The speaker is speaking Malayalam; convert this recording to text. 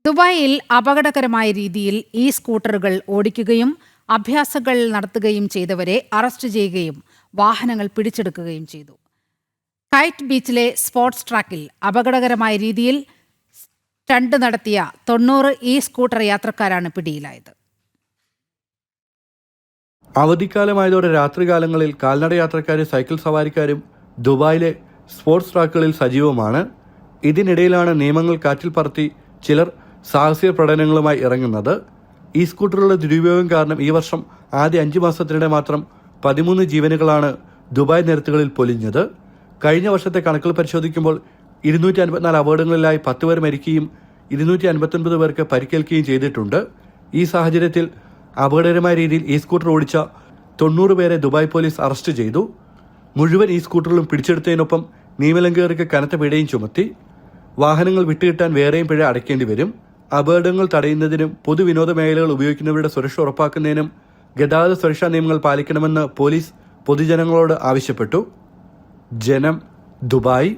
ദുബായിൽ അപകടകരമായ രീതിയിൽ ഈ സ്കൂട്ടറുകൾ ഓടിക്കുകയും അഭ്യാസങ്ങൾ നടത്തുകയും ചെയ്തവരെ അറസ്റ്റ് ചെയ്യുകയും വാഹനങ്ങൾ പിടിച്ചെടുക്കുകയും ചെയ്തു. കൈറ്റ് ബീച്ചിലെ സ്പോർട്സ് ട്രാക്കിൽ അപകടകരമായ രീതിയിൽ സ്റ്റണ്ട് നടത്തിയ 90 ഈ സ്കൂട്ടർ യാത്രക്കാരാണ് പിടിയിലായത്. അവധിക്കാലമായതോടെ രാത്രികാലങ്ങളിൽ കാൽനട യാത്രക്കാരും സൈക്കിൾ സവാരിക്കാരും ദുബായിലെ സ്പോർട്സ് ട്രാക്കുകളിൽ സജീവമാണ്. ഇതിനിടയിലാണ് നിയമങ്ങൾ കാറ്റിൽ പറത്തി ചിലർ സാഹസിക പ്രകടനങ്ങളുമായി ഇറങ്ങുന്നത്. ഈ സ്കൂട്ടറുകളുടെ ദുരുപയോഗം കാരണം ഈ വർഷം ആദ്യ 5 മാസത്തിനിടെ മാത്രം 13 ജീവനുകളാണ് ദുബായ് നിരത്തുകളിൽ പൊലിഞ്ഞത്. കഴിഞ്ഞ വർഷത്തെ കണക്കുകൾ പരിശോധിക്കുമ്പോൾ 254 അപകടങ്ങളിലായി 10 പേർ മരിക്കുകയും 259 പേർക്ക് പരിക്കേൽക്കുകയും ചെയ്തിട്ടുണ്ട്. ഈ സാഹചര്യത്തിൽ അപകടകരമായ രീതിയിൽ ഈ സ്കൂട്ടർ ഓടിച്ച 90 പേരെ ദുബായ് പോലീസ് അറസ്റ്റ് ചെയ്തു. മുഴുവൻ ഈ സ്കൂട്ടറുകളും പിടിച്ചെടുത്തതിനൊപ്പം നിയമലംഘകർക്ക് കനത്ത പിഴയും ചുമത്തി. വാഹനങ്ങൾ വിട്ടുകിട്ടാൻ വേറെയും പിഴ അടയ്ക്കേണ്ടി വരും. അപകടങ്ങൾ തടയുന്നതിനും പൊതുവിനോദ മേഖലകൾ ഉപയോഗിക്കുന്നവരുടെ സുരക്ഷ ഉറപ്പാക്കുന്നതിനും ഗതാഗത സുരക്ഷാ നിയമങ്ങൾ പാലിക്കണമെന്ന് പോലീസ് പൊതുജനങ്ങളോട് ആവശ്യപ്പെട്ടു. ജനം, ദുബായ്.